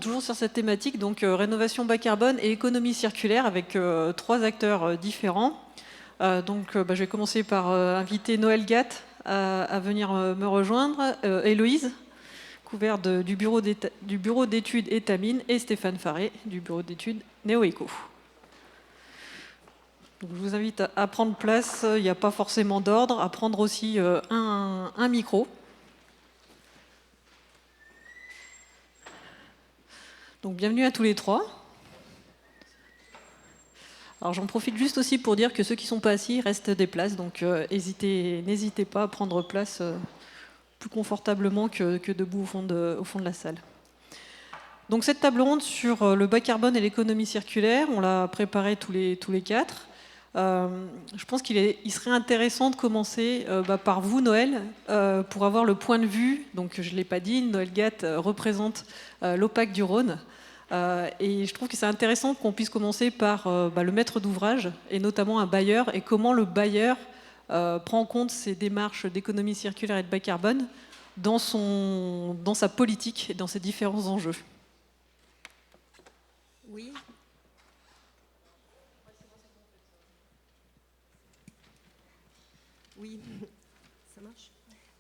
Toujours sur cette thématique, donc rénovation bas carbone et économie circulaire avec 3 acteurs différents. Je vais commencer par inviter Noël Gatt à venir me rejoindre, Héloïse, couvert du bureau d'études Étamine, et Stéphane Faré, du bureau d'études NeoEco. Donc, je vous invite à prendre place, il n'y a pas forcément d'ordre, à prendre aussi un micro. Donc bienvenue à tous les 3. Alors j'en profite juste aussi pour dire que ceux qui ne sont pas assis restent des places, donc n'hésitez pas à prendre place plus confortablement que debout au fond de la salle. Donc cette table ronde sur le bas carbone et l'économie circulaire, on l'a préparée tous les 4. Je pense qu'il serait intéressant de commencer par vous, Noël, pour avoir le point de vue. Donc je ne l'ai pas dit, Noël Gatt représente l'OPAC du Rhône. Et je trouve que c'est intéressant qu'on puisse commencer par le maître d'ouvrage, et notamment un bailleur, et comment le bailleur prend en compte ces démarches d'économie circulaire et de bas carbone dans sa politique et dans ses différents enjeux. Oui. Oui, ça marche.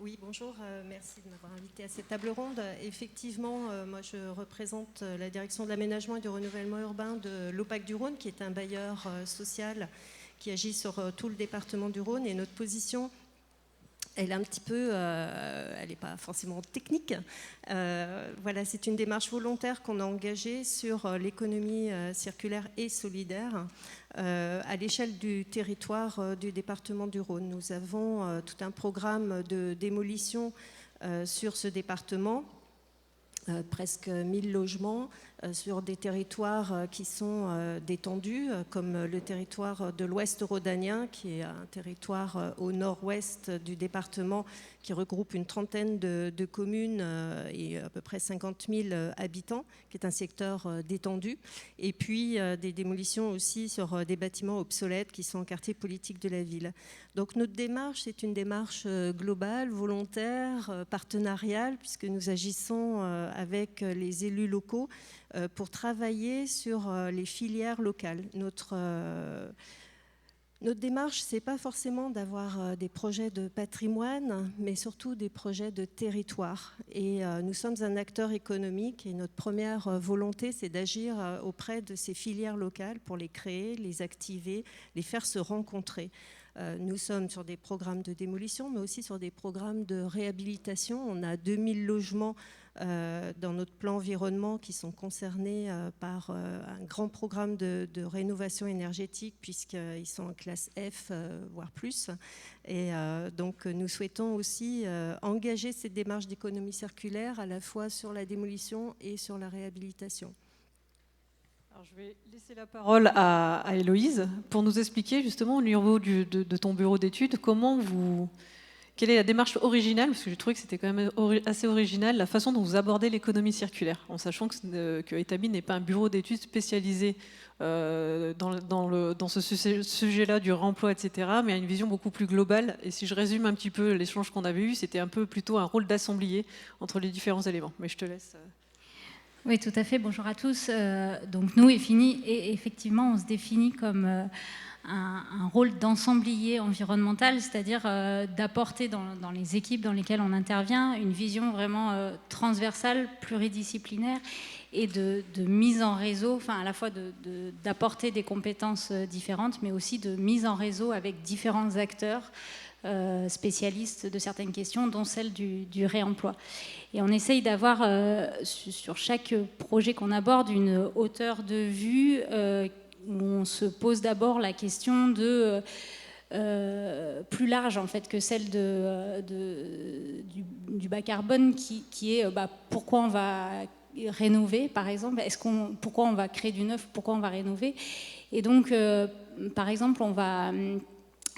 Oui, bonjour, merci de m'avoir invité à cette table ronde. Effectivement, moi je représente la direction de l'aménagement et du renouvellement urbain de l'OPAC du Rhône, qui est un bailleur social qui agit sur tout le département du Rhône. Et notre position, elle est un petit peu, elle n'est pas forcément technique. Voilà, c'est une démarche volontaire qu'on a engagée sur l'économie circulaire et solidaire à l'échelle du territoire du département du Rhône. Nous avons tout un programme de démolition sur ce département. Presque 1000 logements sur des territoires qui sont détendus, comme le territoire de l'Ouest rhodanien, qui est un territoire au nord-ouest du département, qui regroupe une trentaine de communes et à peu près 50 000 habitants, qui est un secteur détendu. Et puis des démolitions aussi sur des bâtiments obsolètes qui sont en quartier politique de la ville. Donc notre démarche, c'est une démarche globale, volontaire, partenariale, puisque nous agissons avec les élus locaux pour travailler sur les filières locales. Notre démarche, ce n'est pas forcément d'avoir des projets de patrimoine, mais surtout des projets de territoire. Et nous sommes un acteur économique et notre première volonté, c'est d'agir auprès de ces filières locales pour les créer, les activer, les faire se rencontrer. Nous sommes sur des programmes de démolition, mais aussi sur des programmes de réhabilitation. On a 2000 logements dans notre plan environnement qui sont concernés par un grand programme de rénovation énergétique, puisqu'ils sont en classe F, voire plus. Et donc nous souhaitons aussi engager cette démarche d'économie circulaire à la fois sur la démolition et sur la réhabilitation. Alors, je vais laisser la parole à Héloïse pour nous expliquer justement au niveau de ton bureau d'études quelle est la démarche originale, parce que j'ai trouvé que c'était quand même assez original, la façon dont vous abordez l'économie circulaire, en sachant que Étamine n'est pas un bureau d'études spécialisé dans ce sujet-là du réemploi, etc., mais a une vision beaucoup plus globale. Et si je résume un petit peu l'échange qu'on avait eu, c'était un peu plutôt un rôle d'assemblier entre les différents éléments. Mais je te laisse... Oui, tout à fait. Bonjour à tous. Donc nous, effectivement, on se définit comme un rôle d'ensemblier environnemental, c'est-à-dire d'apporter dans les équipes dans lesquelles on intervient une vision vraiment transversale, pluridisciplinaire et de mise en réseau, enfin à la fois d'apporter des compétences différentes, mais aussi de mise en réseau avec différents acteurs spécialistes de certaines questions, dont celle du réemploi. Et on essaye d'avoir sur chaque projet qu'on aborde une hauteur de vue où on se pose d'abord la question plus large en fait que celle du bas carbone qui est pourquoi on va rénover par exemple, pourquoi on va créer du neuf, pourquoi on va rénover. Et donc par exemple on va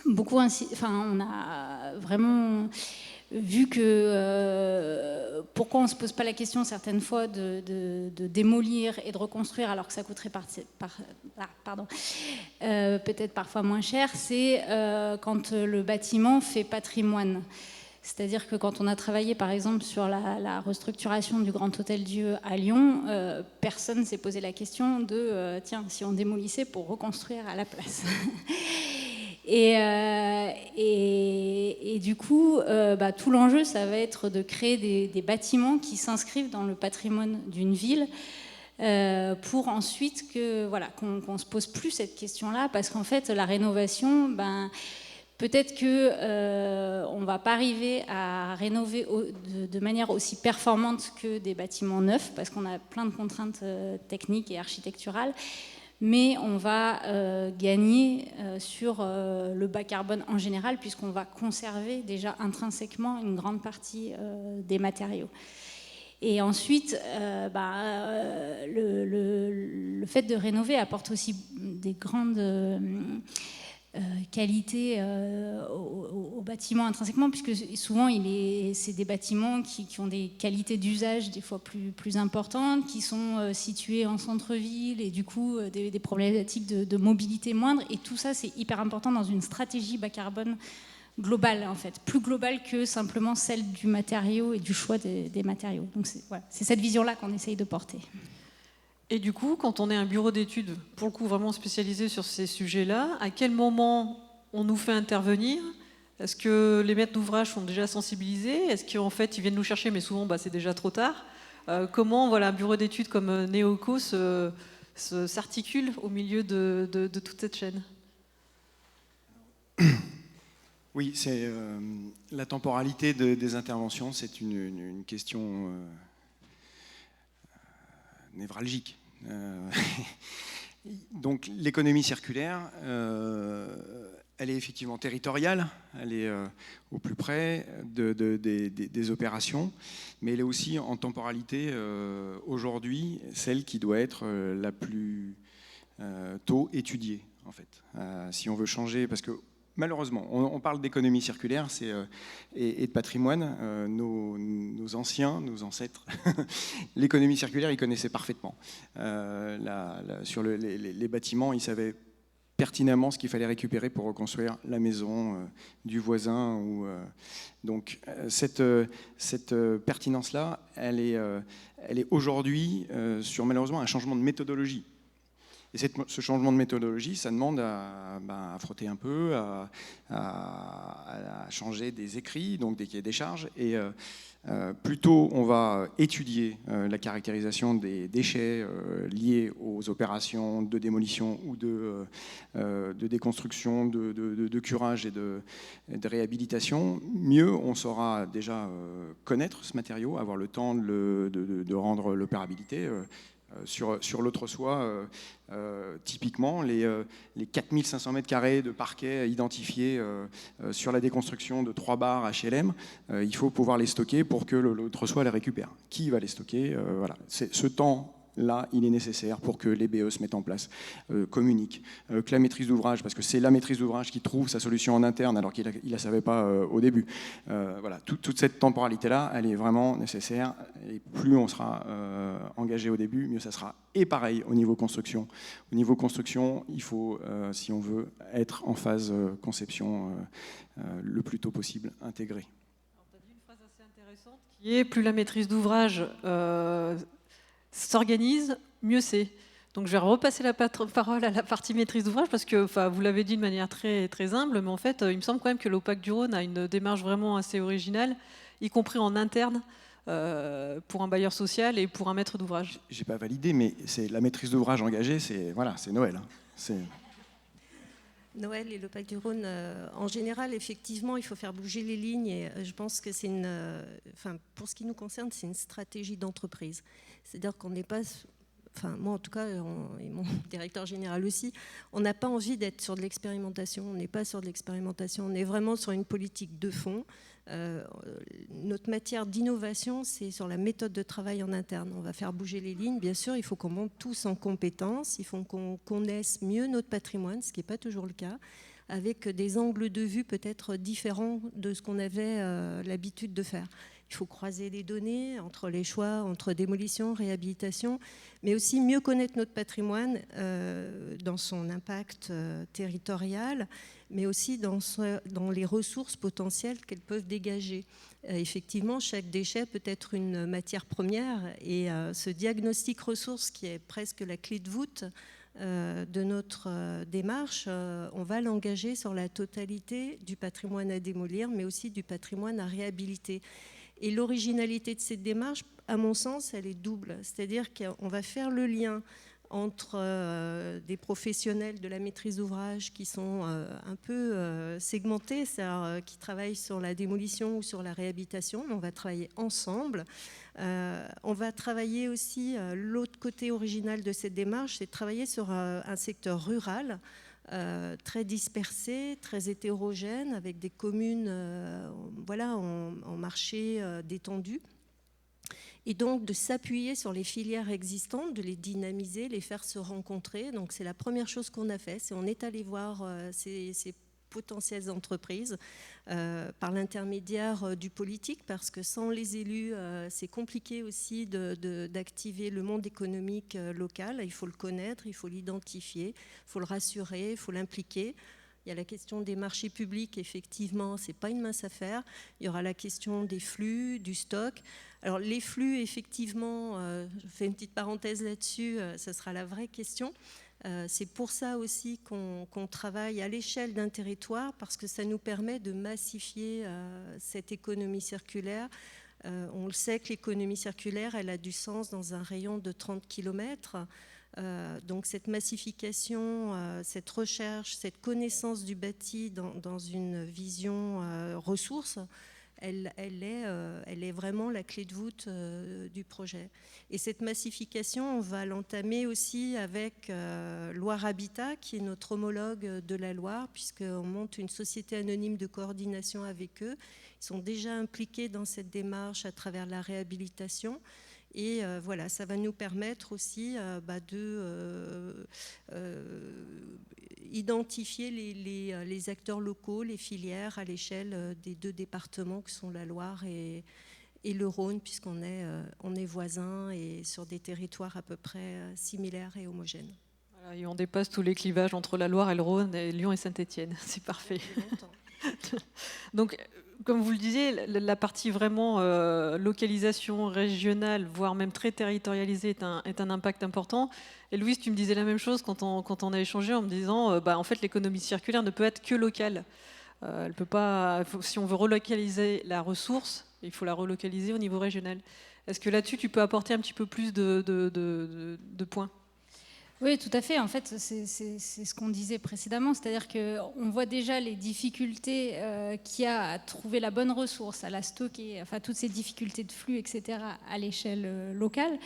on a vraiment vu que pourquoi on ne se pose pas la question certaines fois de démolir et de reconstruire alors que ça coûterait peut-être parfois moins cher, c'est quand le bâtiment fait patrimoine. C'est-à-dire que quand on a travaillé par exemple sur la restructuration du Grand Hôtel-Dieu à Lyon, personne ne s'est posé la question de tiens, si on démolissait pour reconstruire à la place. Et du coup, tout l'enjeu, ça va être de créer des bâtiments qui s'inscrivent dans le patrimoine d'une ville pour ensuite qu'on se pose plus cette question-là, parce qu'en fait, la rénovation, peut-être qu'on ne va pas arriver à rénover de manière aussi performante que des bâtiments neufs, parce qu'on a plein de contraintes techniques et architecturales, mais on va gagner sur le bas carbone en général, puisqu'on va conserver déjà intrinsèquement une grande partie des matériaux. Et ensuite, le fait de rénover apporte aussi des grandes qualités aux bâtiments intrinsèquement, puisque souvent c'est des bâtiments qui ont des qualités d'usage des fois plus importantes, qui sont situés en centre-ville et du coup des problématiques de mobilité moindre. Et tout ça, c'est hyper important dans une stratégie bas carbone globale, en fait, plus globale que simplement celle du matériau et du choix des matériaux. Donc c'est cette vision-là qu'on essaye de porter. Et du coup, quand on est un bureau d'études, pour le coup vraiment spécialisé sur ces sujets-là, à quel moment on nous fait intervenir? Est-ce que les maîtres d'ouvrage sont déjà sensibilisés? Est-ce qu'en fait ils viennent nous chercher, mais souvent c'est déjà trop tard? Comment un bureau d'études comme Neoco s'articule au milieu de toute cette chaîne? Oui, c'est la temporalité des interventions, c'est une question névralgique. Donc l'économie circulaire, elle est effectivement territoriale, elle est au plus près des opérations, mais elle est aussi en temporalité aujourd'hui celle qui doit être la plus tôt étudiée en fait. Si on veut changer, parce que malheureusement, on parle d'économie circulaire et de patrimoine. Nos anciens, nos ancêtres, l'économie circulaire, ils connaissaient parfaitement. Sur les bâtiments, ils savaient pertinemment ce qu'il fallait récupérer pour reconstruire la maison du voisin. Donc cette pertinence-là, elle est aujourd'hui sur malheureusement un changement de méthodologie. Et ce changement de méthodologie, ça demande à frotter un peu, à changer des écrits, donc des cahiers des charges. Et plutôt on va étudier la caractérisation des déchets liés aux opérations de démolition ou de déconstruction, de curage et de réhabilitation, mieux on saura déjà connaître ce matériau, avoir le temps de rendre l'opérabilité. Sur l'autre soie, typiquement, les 4500 m² de parquet identifiés sur la déconstruction de 3 bars HLM, il faut pouvoir les stocker pour que l'autre soie les récupère. Qui va les stocker? Voilà. Ce temps-là, il est nécessaire pour que les BE se mettent en place, communiquent, que la maîtrise d'ouvrage, parce que c'est la maîtrise d'ouvrage qui trouve sa solution en interne alors qu'il ne la savait pas au début. Voilà. Toute cette temporalité-là, elle est vraiment nécessaire. Et plus on sera engagé au début, mieux ça sera. Et pareil, au niveau construction. Au niveau construction, il faut, si on veut, être en phase conception le plus tôt possible, intégré. Alors, tu as dit une phrase assez intéressante qui est « plus la maîtrise d'ouvrage s'organise, mieux c'est ». Donc je vais repasser la parole à la partie maîtrise d'ouvrage parce que vous l'avez dit de manière très, très humble, mais en fait, il me semble quand même que l'OPAC du Rhône a une démarche vraiment assez originale, y compris en interne, pour un bailleur social et pour un maître d'ouvrage. J'ai pas validé, mais c'est la maîtrise d'ouvrage engagée, c'est Noël. C'est Noël et l'OPAC du Rhône, en général, effectivement, il faut faire bouger les lignes et je pense que c'est pour ce qui nous concerne, c'est une stratégie d'entreprise. C'est-à-dire qu'on n'est pas, moi en tout cas, et mon directeur général aussi, on n'a pas envie d'être sur de l'expérimentation, on n'est pas sur de l'expérimentation, on est vraiment sur une politique de fond. Notre matière d'innovation, c'est sur la méthode de travail en interne. On va faire bouger les lignes. Bien sûr, il faut qu'on monte tous en compétences. Il faut qu'on connaisse mieux notre patrimoine, ce qui n'est pas toujours le cas, avec des angles de vue peut-être différents de ce qu'on avait l'habitude de faire. Il faut croiser les données entre les choix, entre démolition, réhabilitation, mais aussi mieux connaître notre patrimoine dans son impact territorial, mais aussi dans les ressources potentielles qu'elles peuvent dégager. Effectivement, chaque déchet peut être une matière première et ce diagnostic ressources qui est presque la clé de voûte de notre démarche, on va l'engager sur la totalité du patrimoine à démolir, mais aussi du patrimoine à réhabiliter. Et l'originalité de cette démarche, à mon sens, elle est double. C'est-à-dire qu'on va faire le lien entre des professionnels de la maîtrise d'ouvrage qui sont un peu segmentés, c'est-à-dire qui travaillent sur la démolition ou sur la réhabilitation. On va travailler ensemble. On va travailler aussi, l'autre côté original de cette démarche, c'est de travailler sur un secteur rural, très dispersé, très hétérogène, avec des communes en marché détendu. Et donc de s'appuyer sur les filières existantes, de les dynamiser, les faire se rencontrer. Donc c'est la première chose qu'on a fait, c'est on est allé voir ces potentielles entreprises par l'intermédiaire du politique, parce que sans les élus, c'est compliqué aussi d'activer le monde économique local. Il faut le connaître, il faut l'identifier, il faut le rassurer, il faut l'impliquer. Il y a la question des marchés publics, effectivement, ce n'est pas une mince affaire. Il y aura la question des flux, du stock. Alors les flux, effectivement, je fais une petite parenthèse là-dessus, ce sera la vraie question. C'est pour ça aussi qu'on travaille à l'échelle d'un territoire, parce que ça nous permet de massifier cette économie circulaire. On le sait que l'économie circulaire, elle a du sens dans un rayon de 30 km. Donc cette massification, cette recherche, cette connaissance du bâti dans une vision ressource, elle est vraiment la clé de voûte du projet. Et cette massification, on va l'entamer aussi avec Loire Habitat, qui est notre homologue de la Loire, puisqu'on monte une société anonyme de coordination avec eux. Ils sont déjà impliqués dans cette démarche à travers la réhabilitation. Et voilà, ça va nous permettre aussi identifier les acteurs locaux, les filières à l'échelle des deux départements que sont la Loire et le Rhône, puisqu'on est voisins et sur des territoires à peu près similaires et homogènes. Voilà, et on dépasse tous les clivages entre la Loire et le Rhône, et Lyon et Saint-Étienne. C'est parfait. Donc, comme vous le disiez, la partie vraiment localisation régionale, voire même très territorialisée, est un impact important. Et Louise, tu me disais la même chose quand on a échangé, en me disant en fait, l'économie circulaire ne peut être que locale. Elle peut pas, si on veut relocaliser la ressource, il faut la relocaliser au niveau régional. Est-ce que là-dessus, tu peux apporter un petit peu plus de points ? Oui, tout à fait. En fait, c'est ce qu'on disait précédemment, c'est-à-dire qu'on voit déjà les difficultés qu'il y a à trouver la bonne ressource, à la stocker, enfin toutes ces difficultés de flux, etc., à l'échelle locale.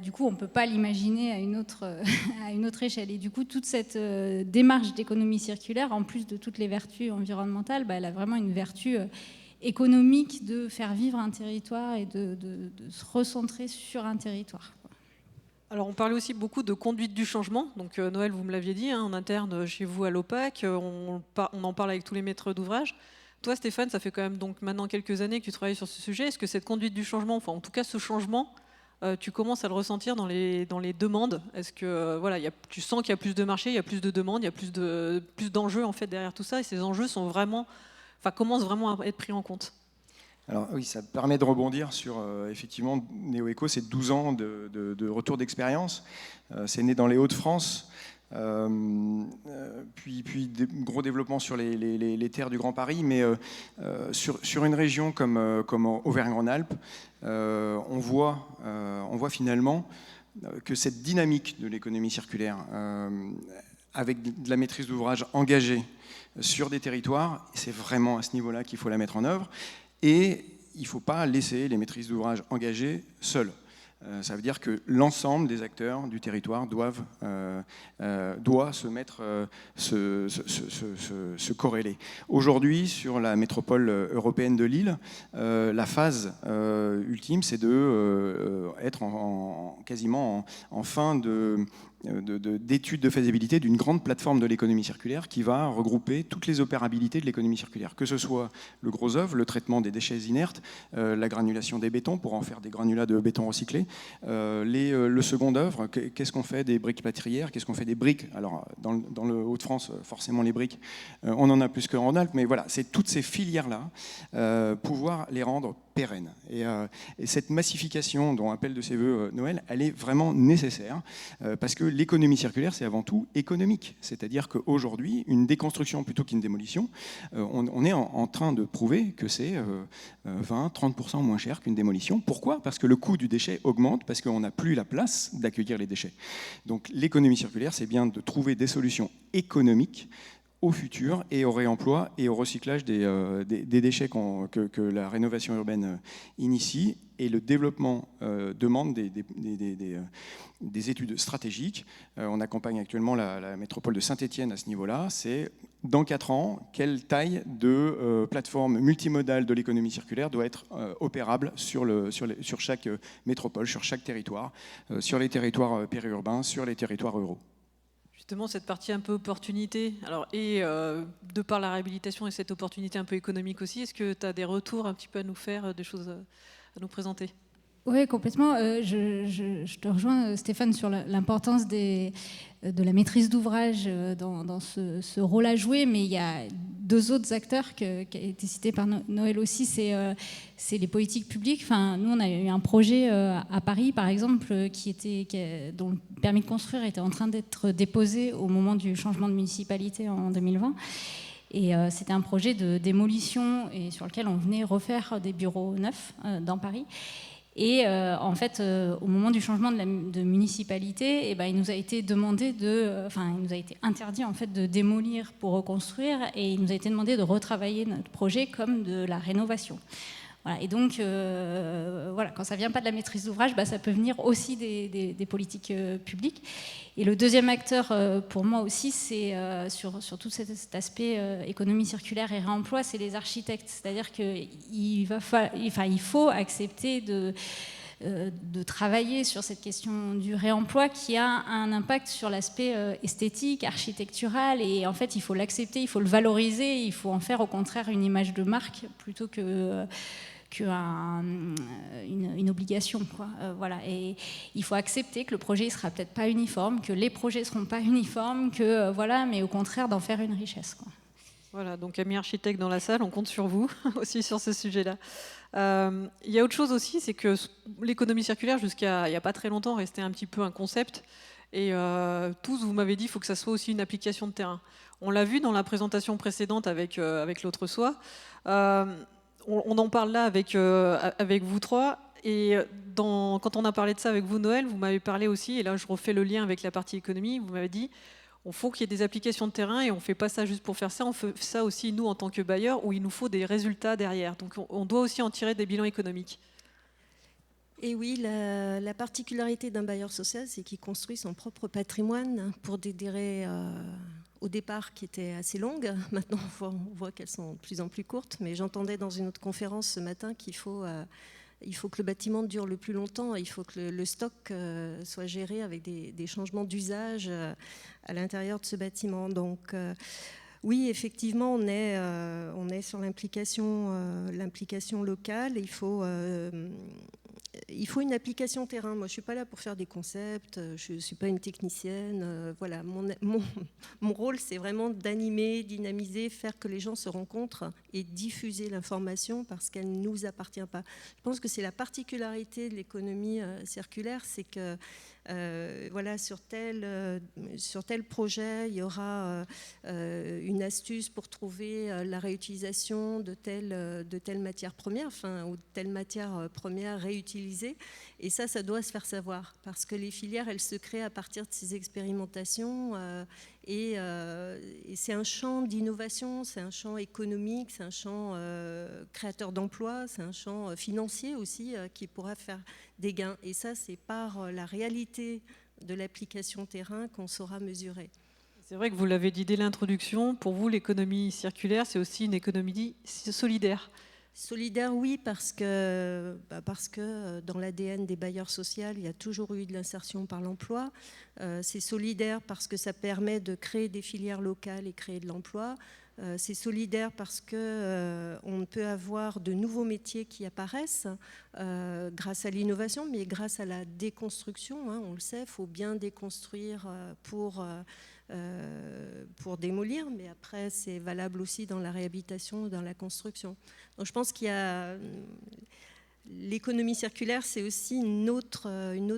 Du coup, on ne peut pas l'imaginer à une autre échelle. Et du coup, toute cette démarche d'économie circulaire, en plus de toutes les vertus environnementales, elle a vraiment une vertu économique de faire vivre un territoire et de se recentrer sur un territoire. Alors, on parlait aussi beaucoup de conduite du changement. Donc, Noël, vous me l'aviez dit, en interne chez vous à l'OPAC, on en parle avec tous les maîtres d'ouvrage. Toi, Stéphane, ça fait quand même donc maintenant quelques années que tu travailles sur ce sujet. Est-ce que cette conduite du changement, enfin en tout cas ce changement, tu commences à le ressentir dans les demandes ? Est-ce que tu sens qu'il y a plus de marché, il y a plus de demandes, il y a plus d'enjeux en fait derrière tout ça, et ces enjeux commencent vraiment à être pris en compte ? Alors oui, ça permet de rebondir sur, effectivement, NeoEco, c'est 12 ans de retour d'expérience. C'est né dans les Hauts-de-France, puis des gros développements sur les terres du Grand Paris, mais sur une région comme Auvergne-Rhône-Alpes, on voit finalement que cette dynamique de l'économie circulaire, avec de la maîtrise d'ouvrage engagée sur des territoires, c'est vraiment à ce niveau-là qu'il faut la mettre en œuvre. Et il ne faut pas laisser les maîtrises d'ouvrage engagées seules. Ça veut dire que l'ensemble des acteurs du territoire doit se corréler. Aujourd'hui, sur la métropole européenne de Lille, la phase ultime, c'est d'être quasiment en fin d'études de faisabilité d'une grande plateforme de l'économie circulaire qui va regrouper toutes les opérabilités de l'économie circulaire, que ce soit le gros œuvre, le traitement des déchets inertes, la granulation des bétons pour en faire des granulats de béton recyclé, le second œuvre, qu'est-ce qu'on fait des briques plâtrières, qu'est-ce qu'on fait des briques. Alors dans le Hauts-de-France, forcément les briques, on en a plus qu'en Alpes, mais voilà, c'est toutes ces filières-là, pouvoir les rendre pérennes. Et cette massification dont appelle de ses voeux Noël, elle est vraiment nécessaire, parce que l'économie circulaire, c'est avant tout économique. C'est-à-dire qu'aujourd'hui, une déconstruction plutôt qu'une démolition, on est en train de prouver que c'est 20-30% moins cher qu'une démolition. Pourquoi ? Parce que le coût du déchet augmente, parce qu'on n'a plus la place d'accueillir les déchets. Donc l'économie circulaire, c'est bien de trouver des solutions économiques au futur et au réemploi et au recyclage des déchets que la rénovation urbaine initie. Et le développement demande des études stratégiques. On accompagne actuellement la métropole de Saint-Étienne à ce niveau-là. C'est dans 4 ans, quelle taille de plateforme multimodale de l'économie circulaire doit être opérable sur chaque métropole, sur chaque territoire, sur les territoires périurbains, sur les territoires ruraux. Justement, cette partie un peu opportunité, alors, de par la réhabilitation et cette opportunité un peu économique aussi, est-ce que tu as des retours un petit peu à nous faire, des choses à nous présenter ? Oui, complètement. Je te rejoins, Stéphane, sur l'importance de la maîtrise d'ouvrage dans ce rôle à jouer, mais il y a 2 autres acteurs qui ont été cités par Noël aussi, c'est les politiques publiques. Enfin, nous, on a eu un projet à Paris, par exemple, dont le permis de construire était en train d'être déposé au moment du changement de municipalité en 2020. Et c'était un projet de démolition et sur lequel on venait refaire des bureaux neufs dans Paris. Et en fait, au moment du changement de municipalité, il nous a été il nous a été interdit en fait de démolir pour reconstruire, et il nous a été demandé de retravailler notre projet comme de la rénovation. Voilà. Et donc, quand ça ne vient pas de la maîtrise d'ouvrage, ça peut venir aussi des politiques publiques. Et le deuxième acteur, pour moi aussi, c'est sur tout cet aspect économie circulaire et réemploi, c'est les architectes. C'est-à-dire qu'il faut accepter de travailler sur cette question du réemploi qui a un impact sur l'aspect esthétique, architectural, et en fait il faut l'accepter, il faut le valoriser, il faut en faire au contraire une image de marque plutôt qu'une obligation, quoi. Voilà. Et il faut accepter que le projet ne sera peut-être pas uniforme, que les projets ne seront pas uniformes, mais au contraire d'en faire une richesse, quoi. Voilà, donc amis architectes dans la salle, on compte sur vous aussi sur ce sujet-là. Il y a autre chose aussi, c'est que l'économie circulaire, jusqu'à il n'y a pas très longtemps, restait un petit peu un concept. Et tous, vous m'avez dit, il faut que ça soit aussi une application de terrain. On l'a vu dans la présentation précédente avec l'autre soir. On en parle là avec vous trois. Et quand on a parlé de ça avec vous, Noël, vous m'avez parlé aussi, et là je refais le lien avec la partie économie, vous m'avez dit il faut qu'il y ait des applications de terrain, et on ne fait pas ça juste pour faire ça, on fait ça aussi nous en tant que bailleurs, où il nous faut des résultats derrière. Donc on doit aussi en tirer des bilans économiques. Et oui, la particularité d'un bailleur social, c'est qu'il construit son propre patrimoine pour des durées au départ qui étaient assez longues. Maintenant, on voit qu'elles sont de plus en plus courtes. Mais j'entendais dans une autre conférence ce matin qu'il faut que le bâtiment dure le plus longtemps. Il faut que le stock soit géré avec des changements d'usage à l'intérieur de ce bâtiment. Donc, oui, effectivement, on est sur l'implication locale. Il faut une application terrain. Moi, je ne suis pas là pour faire des concepts, je ne suis pas une technicienne. Voilà, mon rôle, c'est vraiment d'animer, dynamiser, faire que les gens se rencontrent et diffuser l'information parce qu'elle ne nous appartient pas. Je pense que c'est la particularité de l'économie circulaire, c'est que sur tel projet, il y aura une astuce pour trouver la réutilisation de telle matière première, ou de telle matière première réutilisée. Et ça doit se faire savoir, parce que les filières, elles se créent à partir de ces expérimentations. Et c'est un champ d'innovation, c'est un champ économique, c'est un champ créateur d'emplois, c'est un champ financier aussi qui pourra faire des gains. Et ça, c'est par la réalité de l'application terrain qu'on saura mesurer. C'est vrai que vous l'avez dit dès l'introduction, pour vous, l'économie circulaire, c'est aussi une économie solidaire. Solidaire, oui, parce que dans l'ADN des bailleurs sociaux, il y a toujours eu de l'insertion par l'emploi. C'est solidaire parce que ça permet de créer des filières locales et créer de l'emploi. C'est solidaire parce qu'on peut avoir de nouveaux métiers qui apparaissent grâce à l'innovation, mais grâce à la déconstruction. On le sait, il faut bien déconstruire pour démolir, mais après c'est valable aussi dans la réhabilitation, dans la construction. Donc je pense qu'il y a l'économie circulaire, c'est aussi une autre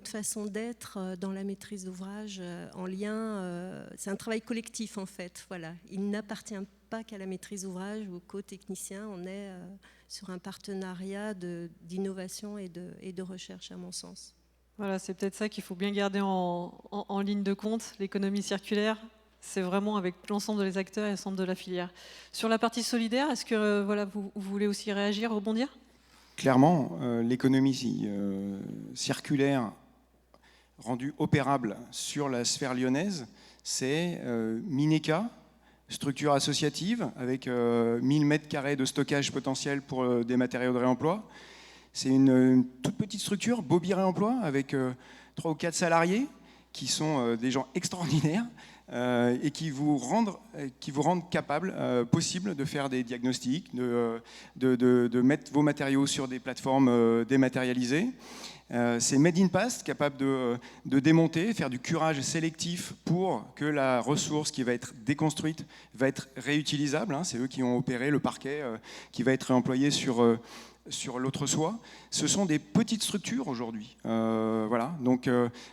façon d'être dans la maîtrise d'ouvrage en lien. C'est un travail collectif en fait. Voilà, il n'appartient pas qu'à la maîtrise d'ouvrage ou qu'aux techniciens. On est sur un partenariat d'innovation et de recherche à mon sens. Voilà, c'est peut-être ça qu'il faut bien garder en ligne de compte. L'économie circulaire, c'est vraiment avec l'ensemble des acteurs et l'ensemble de la filière. Sur la partie solidaire, est-ce que vous voulez aussi réagir, rebondir ? Clairement, l'économie circulaire rendue opérable sur la sphère lyonnaise, c'est Mineka, structure associative avec 1000 m² de stockage potentiel pour des matériaux de réemploi. C'est une toute petite structure, Bobby Réemploi, avec 3 ou 4 salariés qui sont des gens extraordinaires et qui vous rendent capable, possible de faire des diagnostics, de mettre vos matériaux sur des plateformes dématérialisées. C'est Made in Past, capable de démonter, faire du curage sélectif pour que la ressource qui va être déconstruite va être réutilisable. C'est eux qui ont opéré le parquet qui va être réemployé sur l'autre soie. Ce sont des petites structures aujourd'hui. Voilà. Donc,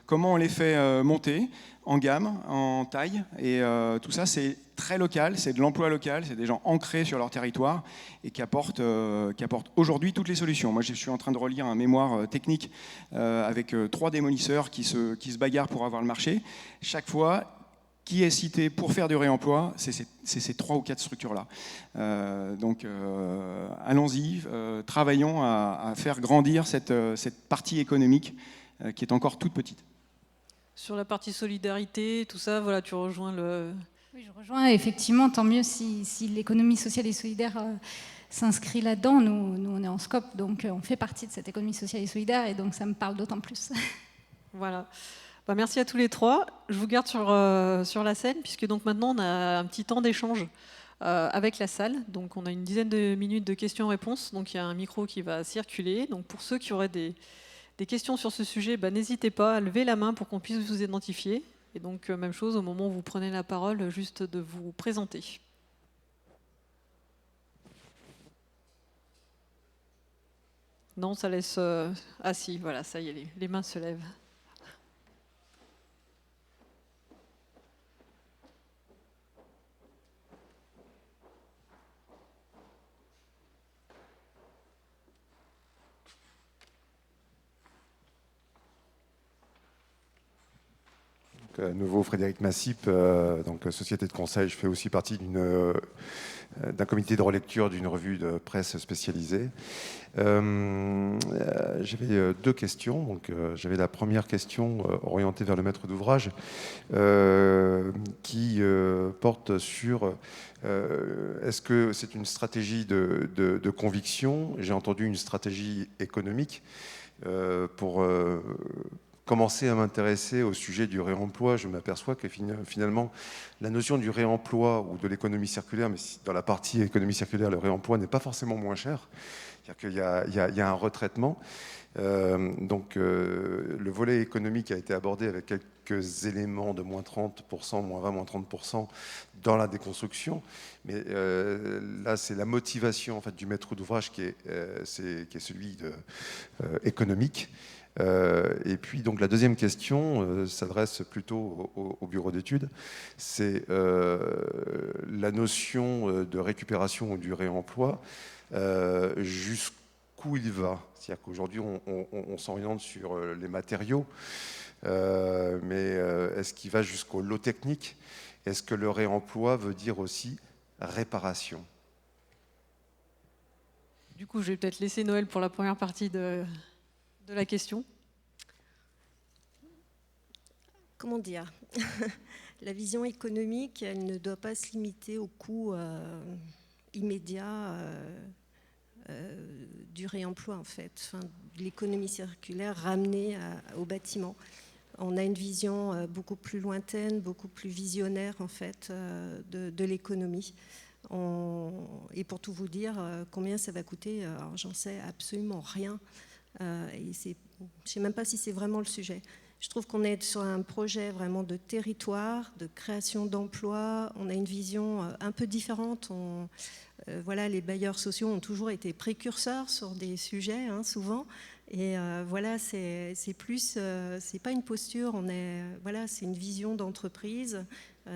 comment on les fait monter en gamme, en taille, et tout ça, c'est très local, c'est de l'emploi local, c'est des gens ancrés sur leur territoire et qui apportent aujourd'hui toutes les solutions. Moi, je suis en train de relire un mémoire technique avec 3 démolisseurs qui se bagarrent pour avoir le marché. Chaque fois, qui est cité pour faire du réemploi, c'est ces 3 ou 4 structures-là. Donc, allons-y, travaillons à faire grandir cette partie économique qui est encore toute petite. Sur la partie solidarité, tout ça, voilà, tu rejoins le... Oui, je rejoins, effectivement, tant mieux si l'économie sociale et solidaire s'inscrit là-dedans. Nous, on est en SCOP, donc on fait partie de cette économie sociale et solidaire, et donc ça me parle d'autant plus. Voilà. Merci à tous les 3. Je vous garde sur la scène, puisque donc maintenant on a un petit temps d'échange avec la salle. Donc on a une dizaine de minutes de questions-réponses. Donc il y a un micro qui va circuler. Donc pour ceux qui auraient des questions sur ce sujet, n'hésitez pas à lever la main pour qu'on puisse vous identifier. Et donc même chose au moment où vous prenez la parole, juste de vous présenter. Non, ça laisse... Ah si, voilà, ça y est, les mains se lèvent. À nouveau, Frédéric Massip, donc société de conseil. Je fais aussi partie d'un comité de relecture d'une revue de presse spécialisée. J'avais 2 questions. Donc, j'avais la première question orientée vers le maître d'ouvrage qui porte sur est-ce que c'est une stratégie de conviction? J'ai entendu une stratégie économique pour commencer à m'intéresser au sujet du réemploi. Je m'aperçois que finalement, la notion du réemploi ou de l'économie circulaire, mais dans la partie économie circulaire, le réemploi n'est pas forcément moins cher. C'est-à-dire qu'il y a un retraitement. Donc, le volet économique a été abordé avec quelques éléments de moins 30%, moins 20, moins 30% dans la déconstruction. Mais là, c'est la motivation en fait, du maître d'ouvrage qui est celui économique. Et puis donc la deuxième question s'adresse plutôt au bureau d'études, c'est la notion de récupération ou du réemploi, jusqu'où il va. C'est-à-dire qu'aujourd'hui on s'oriente sur les matériaux, mais est-ce qu'il va jusqu'au lot technique? Est-ce que le réemploi veut dire aussi réparation? Du coup, je vais peut-être laisser Noël pour la première partie de la question. comment dire, la vision économique, elle ne doit pas se limiter au coût immédiat du réemploi, en fait, enfin, l'économie circulaire ramenée au bâtiment. On a une vision beaucoup plus lointaine, beaucoup plus visionnaire, en fait, de l'économie. Et pour tout vous dire, combien ça va coûter, alors j'en sais absolument rien. Et je ne sais même pas si c'est vraiment le sujet. Je trouve qu'on est sur un projet vraiment de territoire, de création d'emplois. On a une vision un peu différente. Voilà, les bailleurs sociaux ont toujours été précurseurs sur des sujets, hein, souvent. Et voilà, c'est plus, c'est pas une posture. Voilà, c'est une vision d'entreprise,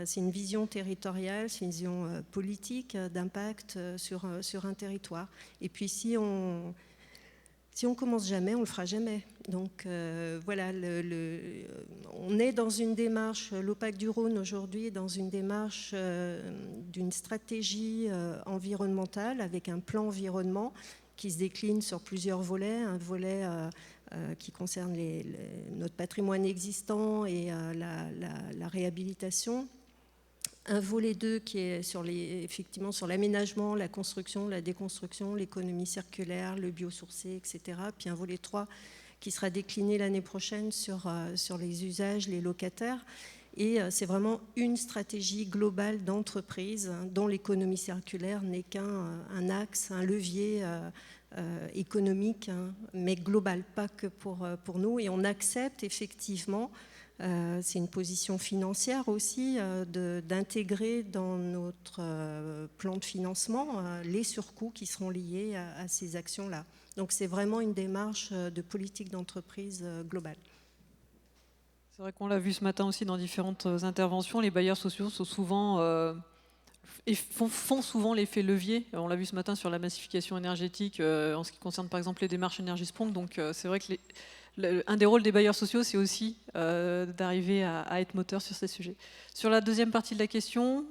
c'est une vision territoriale, c'est une vision politique d'impact sur un territoire. Et puis si on commence jamais, on le fera jamais. Donc voilà, on est dans une démarche, l'OPAC du Rhône aujourd'hui est dans une démarche d'une stratégie environnementale avec un plan environnement qui se décline sur plusieurs volets. Un volet qui concerne notre patrimoine existant et la réhabilitation. Un volet 2 qui est effectivement sur l'aménagement, la construction, la déconstruction, l'économie circulaire, le biosourcé, etc. Puis un volet 3 qui sera décliné l'année prochaine sur les usages, les locataires. Et c'est vraiment une stratégie globale d'entreprise dont l'économie circulaire n'est qu'un axe, un levier économique, hein, mais global, pas que pour nous. Et on accepte effectivement, c'est une position financière aussi, d'intégrer dans notre plan de financement les surcoûts qui seront liés à ces actions-là. Donc c'est vraiment une démarche de politique d'entreprise globale. C'est vrai qu'on l'a vu ce matin aussi dans différentes interventions. Les bailleurs sociaux sont souvent, font souvent l'effet levier. On l'a vu ce matin sur la massification énergétique en ce qui concerne par exemple les démarches Énergie-Sprong. Donc c'est vrai que un des rôles des bailleurs sociaux, c'est aussi d'arriver à être moteur sur ces sujets. Sur la deuxième partie de la question.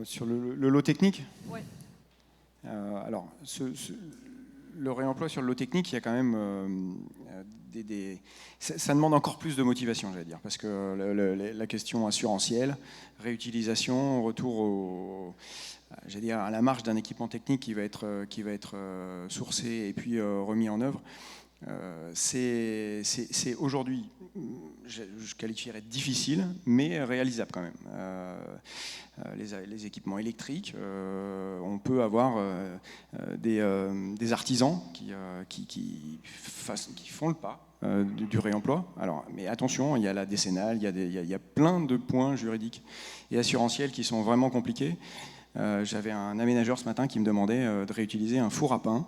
Sur le lot technique. Ouais. Alors, le réemploi sur le lot technique, il y a quand même ça demande encore plus de motivation, j'allais dire, parce que la question assurantielle, réutilisation, retour j'allais dire, à la marge d'un équipement technique qui va être sourcé et puis remis en œuvre, c'est aujourd'hui, je qualifierais difficile, mais réalisable quand même. Les équipements électriques, on peut avoir des artisans qui font le pas du réemploi. Alors, mais attention, il y a la décennale, il y a plein de points juridiques et assurantiels qui sont vraiment compliqués. J'avais un aménageur ce matin qui me demandait de réutiliser un four à pain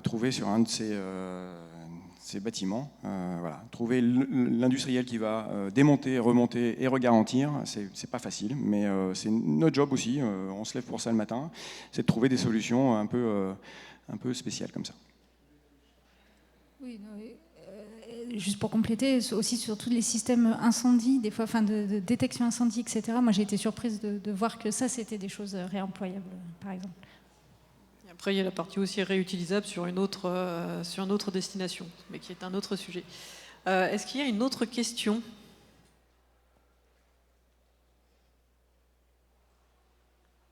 trouvé sur un de ces bâtiments. Voilà. Trouver l'industriel qui va démonter, remonter et regarantir, c'est pas facile, mais c'est notre job aussi. On se lève pour ça le matin, c'est de trouver des solutions un peu spéciales comme ça. Oui, juste pour compléter, aussi sur tous les systèmes incendie, des fois, enfin de détection incendie, etc. Moi, j'ai été surprise de voir que ça, c'était des choses réemployables, par exemple. Et après, il y a la partie aussi réutilisable sur une autre destination, mais qui est un autre sujet. Est-ce qu'il y a une autre question ?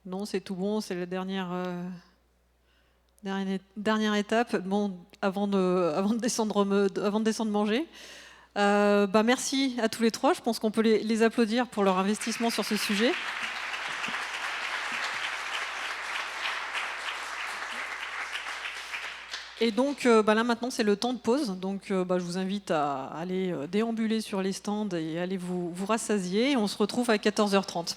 Non, c'est tout bon, c'est la dernière étape. Bon, avant de descendre manger. Merci à tous les trois. Je pense qu'on peut les applaudir pour leur investissement sur ce sujet. Et donc là maintenant c'est le temps de pause. Donc je vous invite à aller déambuler sur les stands et aller vous rassasier. On se retrouve à 14h30.